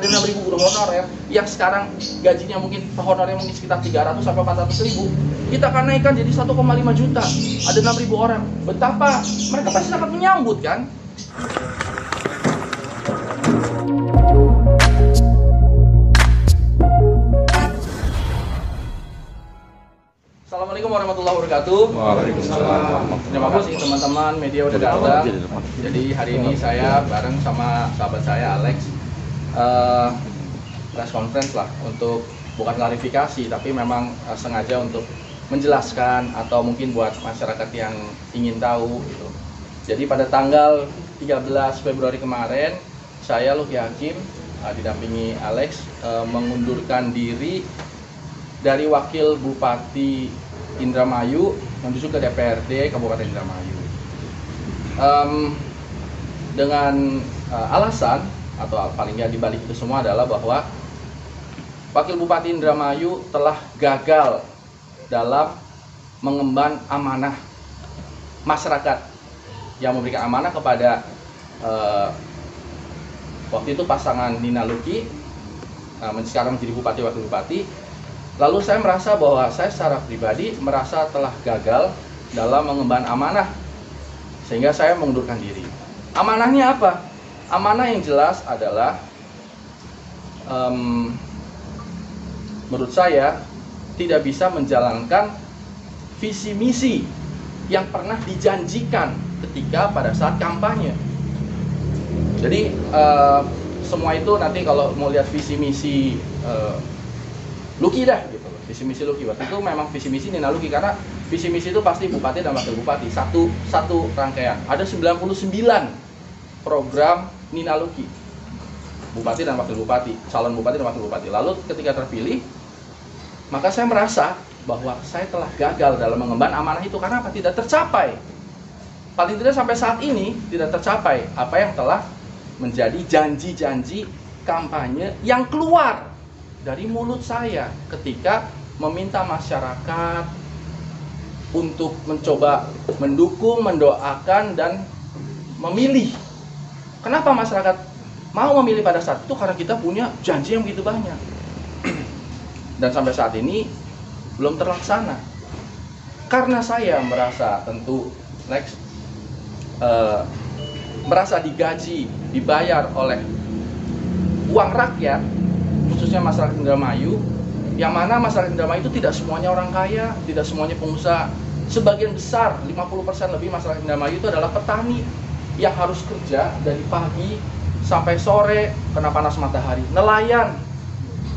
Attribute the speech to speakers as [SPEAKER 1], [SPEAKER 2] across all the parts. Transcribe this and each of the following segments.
[SPEAKER 1] Ada 6.000 guru honorer yang sekarang gajinya mungkin honornya mungkin sekitar 300 sampai 400.000. Kita akan naikkan jadi 1,5 juta. Ada 6.000 orang. Betapa mereka pasti sangat menyambut kan? Assalamualaikum warahmatullahi wabarakatuh.
[SPEAKER 2] Waalaikumsalam.
[SPEAKER 1] Terima kasih teman-teman media udah datang. Jadi hari ini saya bareng sama sahabat saya Alex press conference lah untuk bukan klarifikasi tapi memang sengaja untuk menjelaskan atau mungkin buat masyarakat yang ingin tahu gitu. Jadi pada tanggal 13 Februari kemarin saya Luki Hakim didampingi Alex mengundurkan diri dari Wakil Bupati Indramayu menuju ke DPRD Kabupaten Indramayu dengan alasan atau paling nggak dibalik itu semua adalah bahwa Wakil Bupati Indramayu telah gagal dalam mengemban amanah masyarakat yang memberikan amanah kepada waktu itu pasangan Nina Luki sekarang menjadi Bupati Wakil Bupati. Lalu saya merasa bahwa saya secara pribadi merasa telah gagal dalam mengemban amanah sehingga saya mengundurkan diri. Amanahnya apa? Amanah yang jelas adalah menurut saya tidak bisa menjalankan visi misi yang pernah dijanjikan ketika pada saat kampanye. Jadi semua itu nanti kalau mau lihat visi misi Luki dah gitu. Visi misi Luki waktu itu memang visi misi Nina Luki karena visi misi itu pasti bupati dan wakil bupati satu rangkaian. Ada 99 program Nina Luki. Bupati dan wakil bupati, calon bupati dan wakil bupati. Lalu ketika terpilih, maka saya merasa bahwa saya telah gagal dalam mengemban amanah itu karena apa? Tidak tercapai. Paling tidak sampai saat ini tidak tercapai apa yang telah menjadi janji-janji kampanye yang keluar dari mulut saya ketika meminta masyarakat untuk mencoba mendukung, mendoakan, dan memilih. Kenapa masyarakat mau memilih pada saat itu? Karena kita punya janji yang begitu banyak. Dan sampai saat ini belum terlaksana. Karena saya merasa tentu Lex merasa digaji, dibayar oleh uang rakyat, khususnya masyarakat Indramayu, yang mana masyarakat Indramayu itu tidak semuanya orang kaya, tidak semuanya pengusaha. Sebagian besar, 50% lebih masyarakat Indramayu itu adalah petani yang harus kerja dari pagi sampai sore kena panas matahari. Nelayan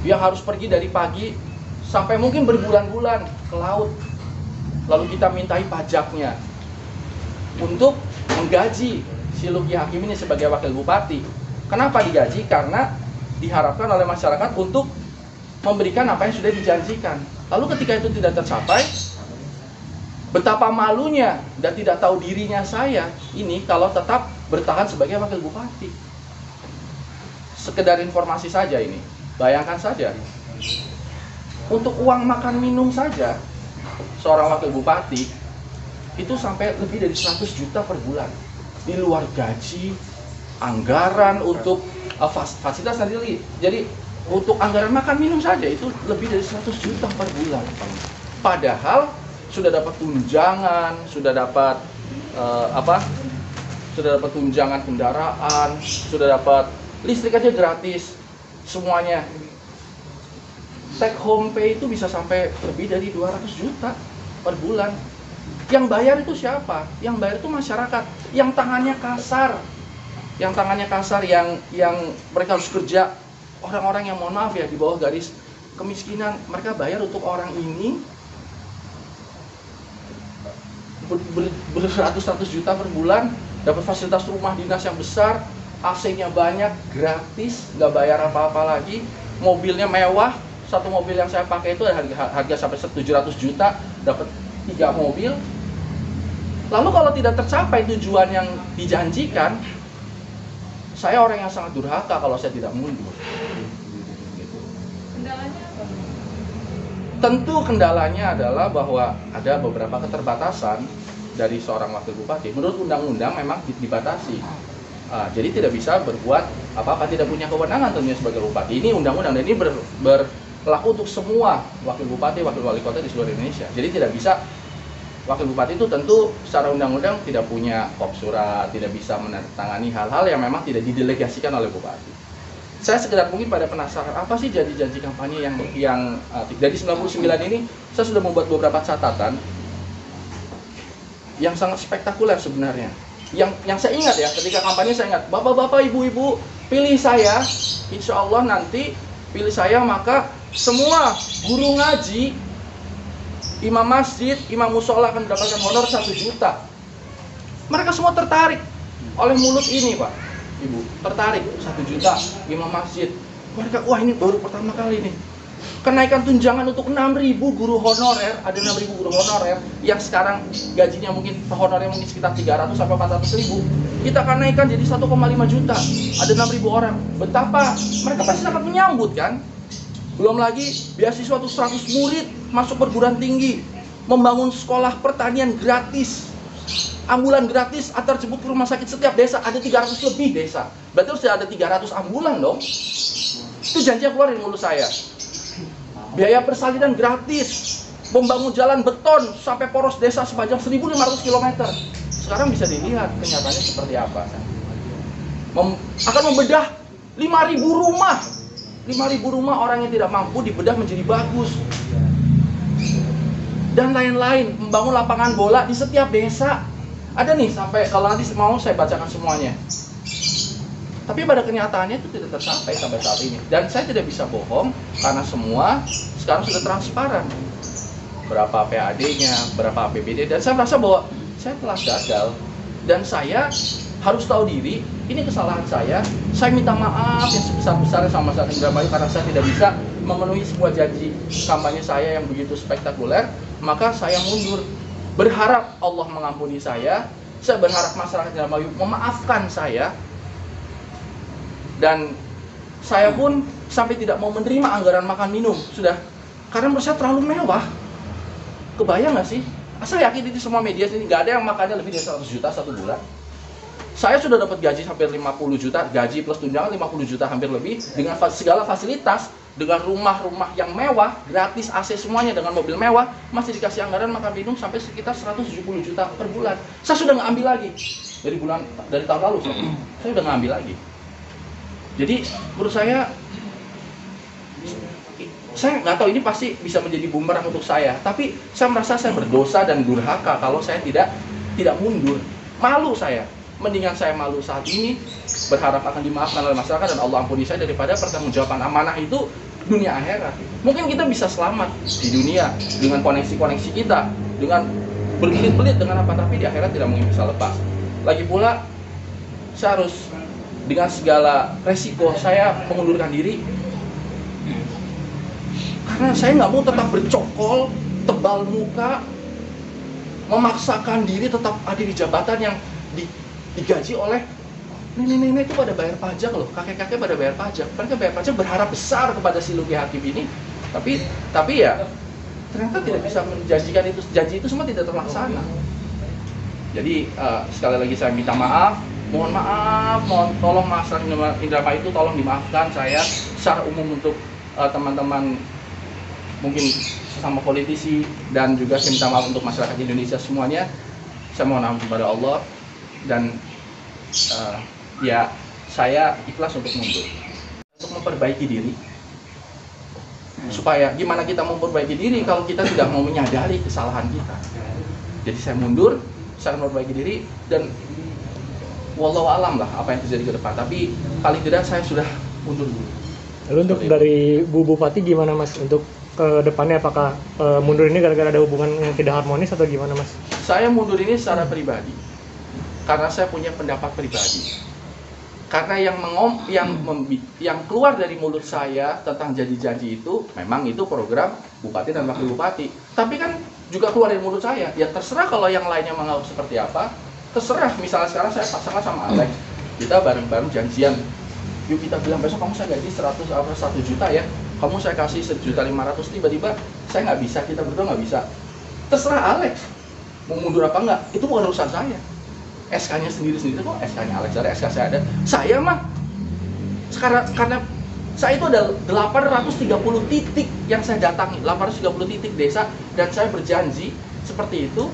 [SPEAKER 1] yang harus pergi dari pagi sampai mungkin berbulan-bulan ke laut. Lalu kita mintai pajaknya untuk menggaji si Luki Hakim ini sebagai wakil bupati. Kenapa digaji? Karena diharapkan oleh masyarakat untuk memberikan apa yang sudah dijanjikan. Lalu ketika itu tidak tercapai, betapa malunya dan tidak tahu dirinya saya ini kalau tetap bertahan sebagai wakil bupati. Sekedar informasi saja ini. Bayangkan saja, untuk uang makan minum saja seorang wakil bupati itu sampai lebih dari 100 juta per bulan. Di luar gaji, anggaran untuk fasilitas nanti. Jadi untuk anggaran makan minum saja itu lebih dari 100 juta per bulan. Padahal sudah dapat tunjangan, sudah dapat sudah dapat tunjangan kendaraan, sudah dapat listrik aja gratis, semuanya. Take home pay itu bisa sampai lebih dari 200 juta per bulan. Yang bayar itu siapa? Yang bayar itu masyarakat yang tangannya kasar. Yang tangannya kasar, yang mereka harus kerja, orang-orang yang mohon maaf ya di bawah garis kemiskinan, mereka bayar untuk orang ini beratus-ratus juta per bulan, dapat fasilitas rumah dinas yang besar, AC-nya banyak, gratis, nggak bayar apa-apa lagi, mobilnya mewah. Satu mobil yang saya pakai itu harga sampai 700 juta, dapat 3 mobil. Lalu kalau tidak tercapai tujuan yang dijanjikan, saya orang yang sangat durhaka kalau saya tidak mundur.
[SPEAKER 3] Kendalanya apa?
[SPEAKER 1] Tentu kendalanya adalah bahwa ada beberapa keterbatasan dari seorang wakil bupati. Menurut undang-undang memang dibatasi. Jadi tidak bisa berbuat apa-apa, tidak punya kewenangan tentunya sebagai bupati. Ini undang-undang, dan ini berlaku untuk semua wakil bupati, wakil wali kota di seluruh Indonesia. Jadi tidak bisa, wakil bupati itu tentu secara undang-undang tidak punya kop surat, tidak bisa menandatangani hal-hal yang memang tidak didelegasikan oleh bupati. Saya sekedar mungkin pada penasaran, apa sih janji-janji kampanye yang dari 99 ini, saya sudah membuat beberapa catatan yang sangat spektakuler sebenarnya. Yang saya ingat ya, ketika kampanye saya ingat, bapak-bapak, ibu-ibu, pilih saya, insya Allah nanti pilih saya, maka semua guru ngaji, imam masjid, imam musola akan mendapatkan honor 1 juta. Mereka semua tertarik oleh mulut ini, Pak, Ibu, tertarik 1 juta imam masjid. Mereka, wah ini baru pertama kali nih. Kenaikan tunjangan untuk 6.000 guru honorer, ada 6.000 guru honorer yang sekarang gajinya mungkin honornya mungkin sekitar 300 sampai 400.000. Kita akan naikkan jadi 1,5 juta. Ada 6.000 orang. Betapa mereka pasti sangat menyambut kan? Belum lagi beasiswa untuk 100 murid masuk perguruan tinggi, membangun sekolah pertanian gratis, ambulan gratis antar jemput ke rumah sakit setiap desa, ada 300 lebih desa. Berarti harus ada 300 ambulan dong. Itu janji yang keluar dari mulut saya. Biaya persalinan gratis, membangun jalan beton sampai poros desa sepanjang 1.500 km. Sekarang bisa dilihat kenyataannya seperti apa. Akan membedah 5.000 rumah. 5.000 rumah orang yang tidak mampu dibedah menjadi bagus. Dan lain-lain, membangun lapangan bola di setiap desa. Ada nih, sampai kalau nanti mau saya bacakan semuanya. Tapi pada kenyataannya itu tidak tercapai sampai saat ini. Dan saya tidak bisa bohong, karena semua sekarang sudah transparan. Berapa PAD-nya, berapa APBD, dan saya merasa bahwa saya telah gagal. Dan saya harus tahu diri, ini kesalahan saya minta maaf yang sebesar-besarnya sama Mas Indramayu, karena saya tidak bisa memenuhi sebuah janji kampanye saya yang begitu spektakuler. Maka saya mundur, berharap Allah mengampuni saya berharap masyarakat Indramayu memaafkan saya. Dan saya pun sampai tidak mau menerima anggaran makan minum, sudah, karena menurut saya terlalu mewah. Kebayang nggak sih? Saya yakin di semua media sini nggak ada yang makannya lebih dari 100 juta 1 bulan. Saya sudah dapat gaji hampir 50 juta, gaji plus tunjangan 50 juta hampir lebih, dengan segala fasilitas, dengan rumah-rumah yang mewah, gratis AC semuanya, dengan mobil mewah, masih dikasih anggaran makan minum sampai sekitar 170 juta per bulan. Saya sudah nggak ambil lagi dari tahun lalu, saya udah nggak ambil lagi. Jadi menurut saya nggak tahu, ini pasti bisa menjadi bumerang untuk saya. Tapi saya merasa saya berdosa dan durhaka kalau saya tidak mundur. Malu saya. Mendingan saya malu saat ini, berharap akan dimaafkan oleh masyarakat dan Allah ampuni saya, daripada pertanggungjawaban amanah itu dunia akhirat. Mungkin kita bisa selamat di dunia dengan koneksi-koneksi kita, dengan berbelit-belit dengan apa, tapi di akhirat tidak mungkin bisa lepas. Lagi pula saya harus dengan segala resiko saya mengundurkan diri, karena saya nggak mau tetap bercokol, tebal muka, memaksakan diri tetap ada di jabatan yang digaji oleh nenek-nenek itu pada bayar pajak loh, kakek-kakek pada bayar pajak. Mereka bayar pajak berharap besar kepada si Luki Hakim ini, tapi ya ternyata tidak bisa menjanjikan itu, janji itu semua tidak terlaksana. Jadi sekali lagi saya minta maaf. Mohon maaf, tolong masyarakat Indramayu itu tolong dimaafkan saya secara umum, untuk teman-teman mungkin sesama politisi, dan juga saya minta maaf untuk masyarakat Indonesia semuanya. Saya mohon ampun kepada Allah, dan ya saya ikhlas untuk mundur, untuk memperbaiki diri. Supaya gimana kita memperbaiki diri kalau kita tidak mau menyadari kesalahan kita. Jadi saya mundur, saya memperbaiki diri, dan wallahu alam lah apa yang terjadi ke depan, tapi paling tidak saya sudah mundur dulu.
[SPEAKER 2] Lalu untuk dari Bu Bupati gimana Mas untuk ke depannya, apakah mundur ini gara-gara ada hubungan yang tidak harmonis atau gimana Mas?
[SPEAKER 1] Saya mundur ini secara pribadi karena saya punya pendapat pribadi. Karena yang keluar dari mulut saya tentang janji-janji itu memang itu program bupati dan wakil bupati. Tapi kan juga keluar dari mulut saya. Ya terserah kalau yang lainnya menganggap seperti apa. Terserah, misalnya sekarang saya pasangan sama Alex, kita bareng-bareng janjian, yuk kita bilang besok kamu saya gaji 100 juta ya, kamu saya kasih 1.500.000, tiba-tiba saya nggak bisa, kita berdua nggak bisa. Terserah Alex mau mundur apa enggak, itu bukan urusan saya. SK-nya sendiri-sendiri kok, SK-nya Alex ada, SK saya ada. Saya mah karena saya itu ada 830 titik yang saya datangi, 830 titik desa, dan saya berjanji seperti itu.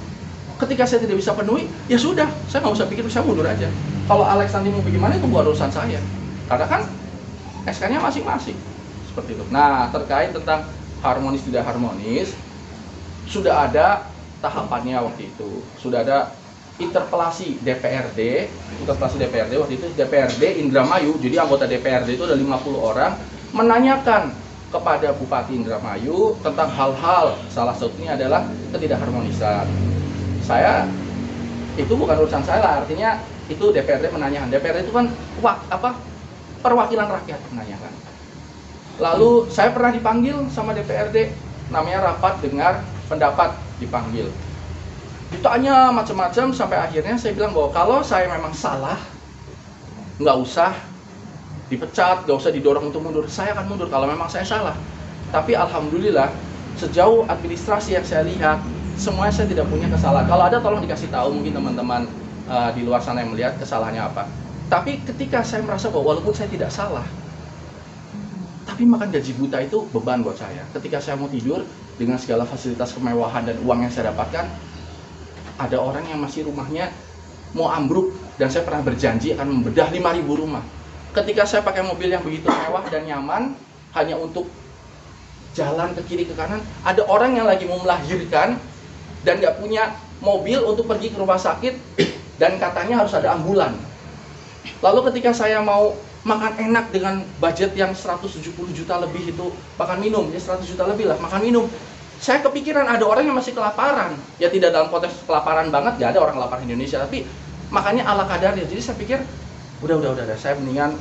[SPEAKER 1] Ketika saya tidak bisa penuhi, ya sudah, saya nggak usah pikir, saya mundur aja. Kalau Alex nanti mau bagaimana itu bukan urusan saya, karena kan SK-nya masing-masing seperti itu. Nah, terkait tentang harmonis tidak harmonis, sudah ada tahapannya waktu itu, sudah ada interpelasi DPRD waktu itu, DPRD Indramayu. Jadi anggota DPRD itu ada 50 orang menanyakan kepada Bupati Indramayu tentang hal-hal, salah satunya adalah ketidakharmonisan. Saya, itu bukan urusan saya lah, artinya itu DPRD menanyakan. DPRD itu kan perwakilan rakyat menanyakan. Lalu saya pernah dipanggil sama DPRD, namanya rapat dengar pendapat, dipanggil. Ditanya macam-macam sampai akhirnya saya bilang bahwa kalau saya memang salah, nggak usah dipecat, nggak usah didorong untuk mundur. Saya akan mundur kalau memang saya salah. Tapi alhamdulillah sejauh administrasi yang saya lihat, semuanya saya tidak punya kesalahan. Kalau ada tolong dikasih tahu, mungkin teman-teman di luar sana yang melihat kesalahannya apa. Tapi ketika saya merasa bahwa walaupun saya tidak salah, tapi makan gaji buta itu beban buat saya. Ketika saya mau tidur dengan segala fasilitas kemewahan dan uang yang saya dapatkan, ada orang yang masih rumahnya mau ambruk, dan saya pernah berjanji akan membedah 5.000 rumah. Ketika saya pakai mobil yang begitu mewah dan nyaman hanya untuk jalan ke kiri ke kanan, ada orang yang lagi mau melahirkan dan nggak punya mobil untuk pergi ke rumah sakit, dan katanya harus ada ambulan. Lalu ketika saya mau makan enak dengan budget yang 170 juta lebih, itu makan minum ya 100 juta lebih lah makan minum, saya kepikiran ada orang yang masih kelaparan. Ya tidak dalam konteks kelaparan banget, nggak ada orang lapar di Indonesia, tapi makannya ala kadarnya. Jadi saya pikir udah, saya mendingan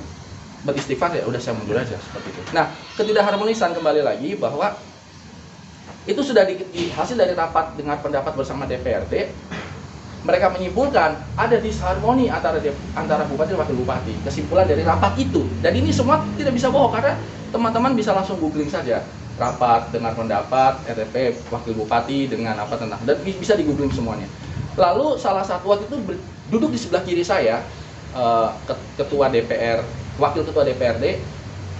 [SPEAKER 1] beristighfar, ya udah saya mundur aja seperti itu. Nah, ketidakharmonisan kembali lagi bahwa itu sudah hasil dari rapat dengar pendapat bersama DPRD. Mereka menyimpulkan ada disharmoni antara bupati dan wakil bupati. Kesimpulan dari rapat itu, dan ini semua tidak bisa bohong karena teman-teman bisa langsung googling saja rapat dengar pendapat RTP wakil bupati dengan apa tentang, dan bisa di googling semuanya. Lalu salah satu waktu itu duduk di sebelah kiri saya, ketua DPR, wakil ketua DPRD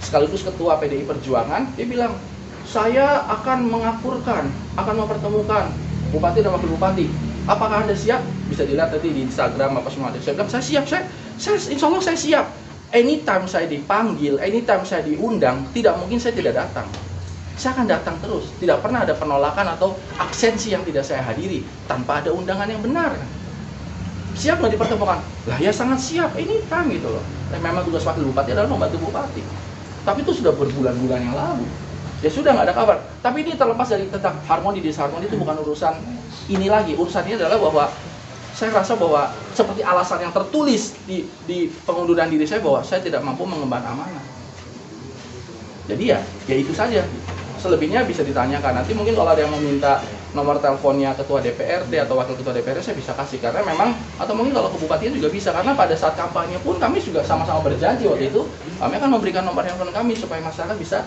[SPEAKER 1] sekaligus ketua PDI Perjuangan. Dia bilang, saya akan mengakurkan, akan mempertemukan bupati dan wakil bupati. Apakah Anda siap? Bisa dilihat nanti di Instagram apa semua. Saya bilang, saya siap, saya insya Allah saya siap. Anytime saya dipanggil, anytime saya diundang, tidak mungkin saya tidak datang. Saya akan datang terus. Tidak pernah ada penolakan atau absensi yang tidak saya hadiri tanpa ada undangan yang benar. Siap nggak dipertemukan? Lah ya sangat siap, anytime gitu loh. Memang tugas wakil bupati adalah membantu bupati. Tapi itu sudah berbulan-bulan yang lalu. Ya sudah, nggak ada kabar. Tapi ini terlepas dari tentang harmoni disharmoni, itu bukan urusan ini lagi. Urusan ini adalah bahwa saya rasa bahwa seperti alasan yang tertulis di pengunduran diri saya bahwa saya tidak mampu mengemban amanah. Jadi ya itu saja. Selebihnya bisa ditanyakan. Nanti mungkin kalau ada yang meminta nomor teleponnya ketua DPRD atau wakil ketua DPRD, saya bisa kasih. Karena memang, atau mungkin kalau ke bupatinya juga bisa. Karena pada saat kampanye pun kami juga sama-sama berjanji waktu itu, kami akan memberikan nomor handphone kami supaya masyarakat bisa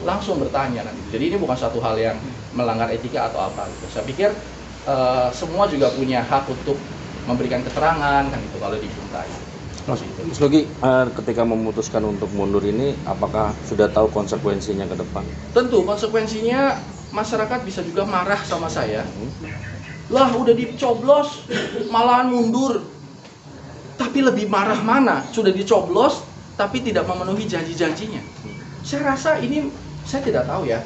[SPEAKER 1] langsung bertanya nanti. Jadi ini bukan satu hal yang melanggar etika atau apa gitu. Saya pikir semua juga punya hak untuk memberikan keterangan kan itu kalau dimintai.
[SPEAKER 3] Mas Nugi, ketika memutuskan untuk mundur ini, apakah sudah tahu konsekuensinya ke depan?
[SPEAKER 1] Tentu konsekuensinya masyarakat bisa juga marah sama saya. Lah udah dicoblos malahan mundur. Tapi lebih marah mana? Sudah dicoblos tapi tidak memenuhi janji-janjinya. Saya rasa ini, saya tidak tahu ya.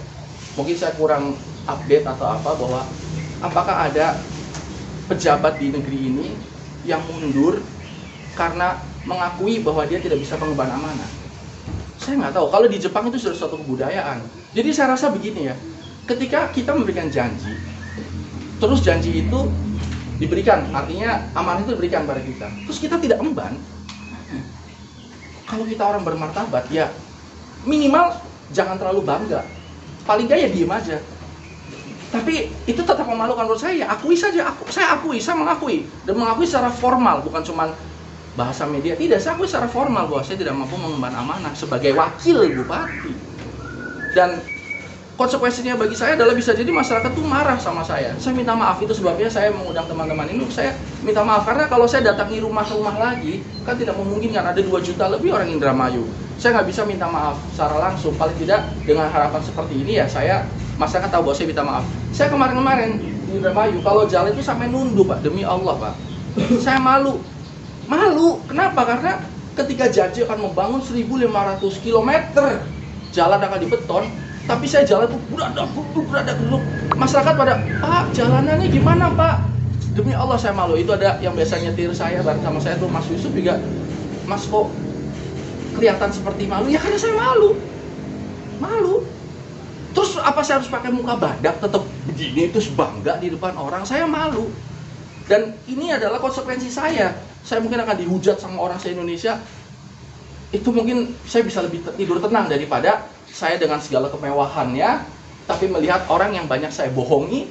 [SPEAKER 1] Mungkin saya kurang update atau apa, bahwa apakah ada pejabat di negeri ini yang mundur karena mengakui bahwa dia tidak bisa mengemban amanah. Saya nggak tahu. Kalau di Jepang itu sudah suatu kebudayaan. Jadi saya rasa begini ya, ketika kita memberikan janji, terus janji itu diberikan, artinya amanah itu diberikan pada kita, terus kita tidak emban, kalau kita orang bermartabat, ya minimal jangan terlalu bangga. Paling nggak ya diem aja. Tapi itu tetap memalukan menurut saya. Ya akui saja. Saya mengakui. Dan mengakui secara formal, bukan cuma bahasa media. Tidak, saya akui secara formal bahwa saya tidak mampu mengemban amanah sebagai wakil bupati. Dan konsekuensinya bagi saya adalah bisa jadi masyarakat tuh marah sama saya. Saya minta maaf, itu sebabnya saya mengundang teman-teman ini. Saya minta maaf karena kalau saya datangi rumah-rumah lagi kan tidak memungkinkan, ada 2 juta lebih orang Indramayu. Saya nggak bisa minta maaf secara langsung, paling tidak dengan harapan seperti ini ya saya masyarakat tahu bahwa saya minta maaf. Saya kemarin-kemarin di Indramayu kalau jalan itu sampai nunduk Pak, demi Allah Pak. Saya malu. Kenapa? Karena ketika janji akan membangun 1.500 km jalan akan dibeton, tapi saya jalan tuh berada duduk. Masyarakat pada, Pak, jalanannya gimana Pak? Demi Allah saya malu. Itu ada yang biasanya nyetir saya bareng sama saya tuh Mas Yusuf juga. Mas kok kelihatan seperti malu? Ya karena saya malu. Terus apa saya harus pakai muka badak tetap begini terus bangga di depan orang? Saya malu. Dan ini adalah konsekuensi saya. Saya mungkin akan dihujat sama orang se-Indonesia. Itu mungkin saya bisa lebih tidur tenang daripada saya dengan segala kemewahannya, tapi melihat orang yang banyak saya bohongi,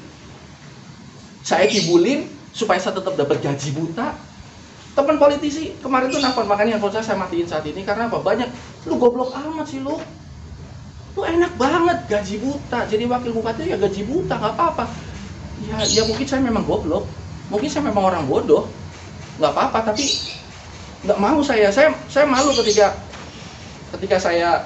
[SPEAKER 1] saya kibulin supaya saya tetap dapat gaji buta. Teman politisi kemarin tuh nelfon, makanya handphone saya matiin saat ini karena apa? Banyak, lu goblok amat sih lu. Lu enak banget gaji buta, jadi wakil bupati ya gaji buta, nggak apa-apa. Ya mungkin saya memang goblok, mungkin saya memang orang bodoh, nggak apa-apa, tapi nggak mau saya malu ketika saya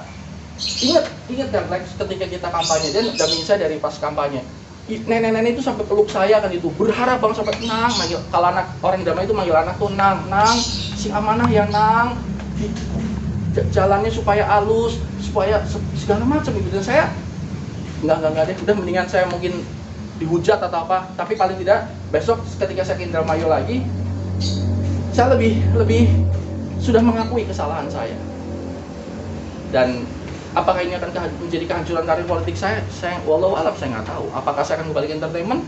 [SPEAKER 1] ingat kan Lex, ketika kita kampanye dan dampingin saya dari pas kampanye, nenek-nenek itu sampai peluk saya kan, itu berharap bang sampai Nang, manggil, kalau anak orang Indramayu itu manggil anak tuh Nang si amanah ya Nang, jalannya supaya halus, supaya segala macam gitu. Dan saya nggak deh, udah mendingan saya mungkin dihujat atau apa, tapi paling tidak besok ketika saya ke Indramayu lagi, saya lebih sudah mengakui kesalahan saya. Dan apakah ini akan menjadi kehancuran karir politik saya wallahu alam, saya nggak tahu. Apakah saya akan kembali ke entertainment?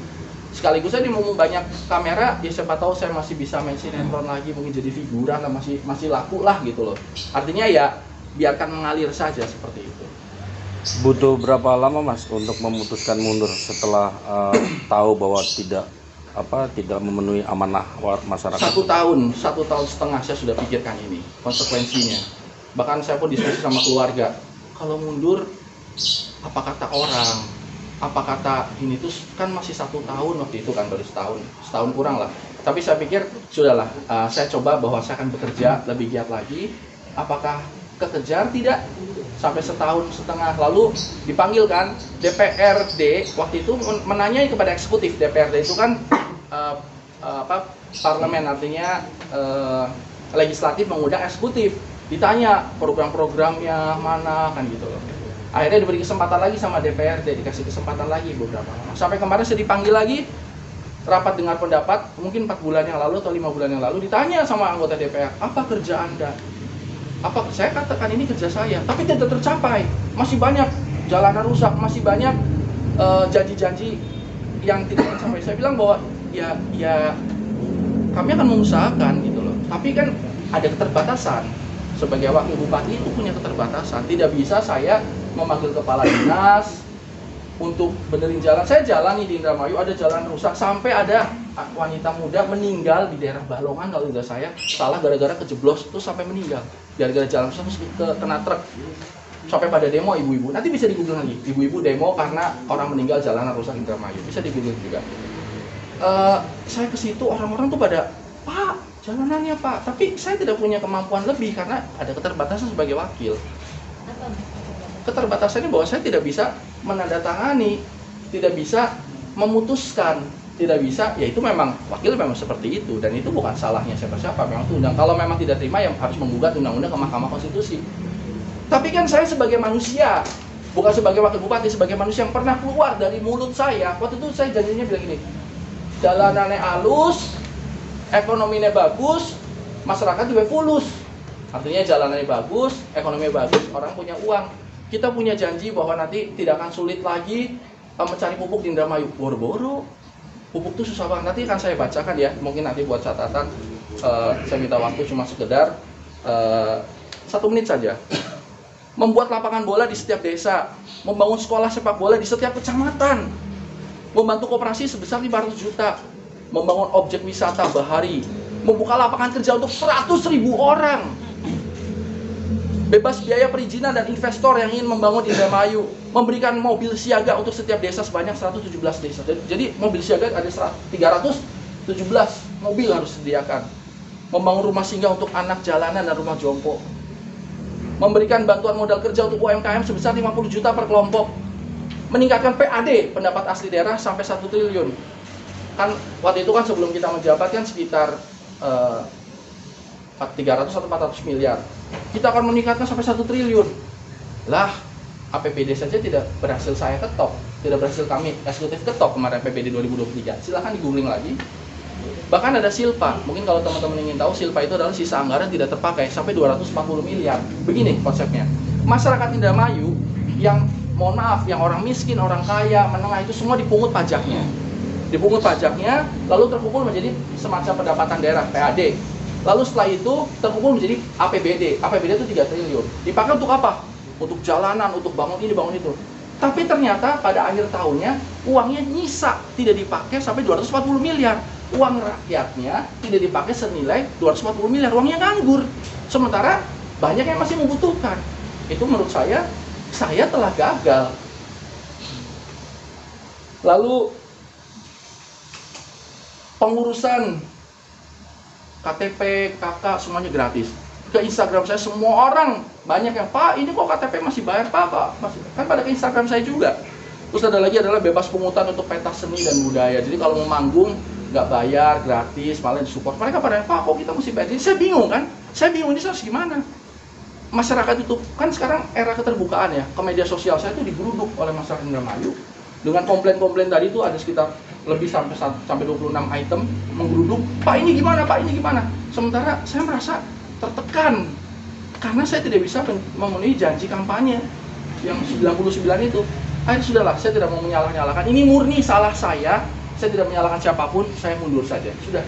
[SPEAKER 1] Sekaligus saya dimumung banyak kamera, ya siapa tahu saya masih bisa main sinetron lagi, mungkin jadi figuran, masih laku lah gitu loh. Artinya ya biarkan mengalir saja seperti itu.
[SPEAKER 3] Butuh berapa lama Mas untuk memutuskan mundur setelah tahu bahwa tidak memenuhi amanah masyarakat?
[SPEAKER 1] 1 tahun setengah saya sudah pikirkan ini konsekuensinya. Bahkan saya pun diskusi sama keluarga, kalau mundur apa kata orang, apa kata ini tuh kan masih 1 tahun waktu itu kan, baru setahun kurang lah. Tapi saya pikir sudahlah, saya coba bahwa saya akan bekerja lebih giat lagi. Apakah kekejar? Tidak. Sampai 1 tahun setengah lalu dipanggil kan DPRD waktu itu menanyai kepada eksekutif. DPRD itu kan parlemen, artinya legislatif mengundang eksekutif, ditanya program-programnya mana kan gitu loh. Akhirnya diberi kesempatan lagi sama DPRD, dikasih kesempatan lagi beberapa lama. Sampai kemarin saya dipanggil lagi rapat dengar pendapat, mungkin 4 bulan yang lalu atau 5 bulan yang lalu, ditanya sama anggota DPR, apa kerja Anda? Apa saya katakan ini kerja saya, tapi tidak tercapai. Masih banyak jalanan rusak, masih banyak janji-janji yang tidak tercapai. Saya bilang bahwa ya kami akan mengusahakan gitu loh. Tapi kan ada keterbatasan. Sebagai wakil bupati itu punya keterbatasan. Tidak bisa saya memanggil kepala dinas untuk benerin jalan. Saya jalan di Indramayu, ada jalan rusak, sampai ada wanita muda meninggal di daerah Balongan kalau tidak saya salah, gara-gara kejeblos itu sampai meninggal. Gara-gara jalan rusak terus kena truk. Sampai pada demo ibu-ibu. Nanti bisa di-google lagi. Ibu-ibu demo karena orang meninggal jalanan rusak Indramayu. Bisa di-google juga. Saya ke situ, orang-orang tuh pada, Pak, jalanannya Pak, tapi saya tidak punya kemampuan lebih karena ada keterbatasan sebagai wakil. Keterbatasannya bahwa saya tidak bisa menandatangani, tidak bisa memutuskan, tidak bisa, ya itu memang wakil memang seperti itu, dan itu bukan salahnya siapa-siapa, memang itu undang. Kalau memang tidak terima, yang harus menggugat undang-undang ke Mahkamah Konstitusi. Tapi kan saya sebagai manusia, bukan sebagai wakil bupati, sebagai manusia yang pernah keluar dari mulut saya, waktu itu saya janjinya bilang gini, jalanannya halus, ekonominya bagus, masyarakat juga fulus. Artinya jalanannya bagus, ekonominya bagus, orang punya uang. Kita punya janji bahwa nanti tidak akan sulit lagi mencari pupuk di Indramayu. Boro-boro, pupuk itu susah banget. Nanti akan saya bacakan ya, mungkin nanti buat catatan. Saya minta waktu cuma sekedar 1 menit saja. Membuat lapangan bola di setiap desa, membangun sekolah sepak bola di setiap kecamatan, membantu koperasi sebesar 500 juta, membangun objek wisata bahari, membuka lapangan kerja untuk 100.000 orang. bebas biaya perizinan dan investor yang ingin membangun di Indramayu, memberikan mobil siaga untuk setiap desa sebanyak 117 desa. Jadi mobil siaga ada 317 mobil harus disediakan. Membangun rumah singgah untuk anak jalanan dan rumah jompo. Memberikan bantuan modal kerja untuk UMKM sebesar 50 juta per kelompok. Meningkatkan PAD, pendapat asli daerah, sampai 1 triliun. Kan waktu itu kan sebelum kita menjabat kan sekitar 300 atau 400 miliar. Kita akan meningkatkan sampai 1 triliun. Lah, APBD saja tidak berhasil saya ketok, tidak berhasil kami eksekutif ketok kemarin APBD 2023. Silahkan di-googling lagi. Bahkan ada silpa. Mungkin kalau teman-teman ingin tahu, silpa itu adalah sisa anggaran tidak terpakai sampai 240 miliar. Begini konsepnya. Masyarakat Indramayu yang mohon maaf, yang orang miskin, orang kaya, menengah itu semua dipungut pajaknya. Dipungut pajaknya, lalu terkumpul menjadi semacam pendapatan daerah, PAD. Lalu setelah itu terkumpul menjadi APBD. APBD itu 3 triliun. Dipakai untuk apa? Untuk jalanan, untuk bangun ini, bangun itu. Tapi ternyata pada akhir tahunnya uangnya nyisa, tidak dipakai sampai 240 miliar. Uang rakyatnya tidak dipakai senilai 240 miliar. Uangnya nganggur. Sementara banyak yang masih membutuhkan. Itu menurut saya telah gagal. Lalu pengurusan KTP, KK semuanya gratis. Ke Instagram saya semua orang banyak yang, Pak ini kok KTP masih bayar Pak, masih kan pada ke Instagram saya juga. Terus ada lagi adalah bebas pungutan untuk pentas seni dan budaya. Jadi kalau mau manggung nggak bayar, gratis, malah disupport. Mereka pada, Pak kok kita mesti bayar? Jadi saya bingung kan, saya bingung ini harus gimana. Masyarakat itu kan sekarang era keterbukaan ya, ke media sosial saya itu digeruduk oleh masyarakat Indramayu dengan komplain-komplain tadi itu ada sekitar lebih sampai 26 item menggeruduk, Pak ini gimana, Pak ini gimana. Sementara saya merasa tertekan karena saya tidak bisa memenuhi janji kampanye yang 99 itu. Akhirnya sudahlah, saya tidak mau menyalah-nyalahkan. Ini murni salah saya tidak menyalahkan siapapun, saya mundur saja. Sudah.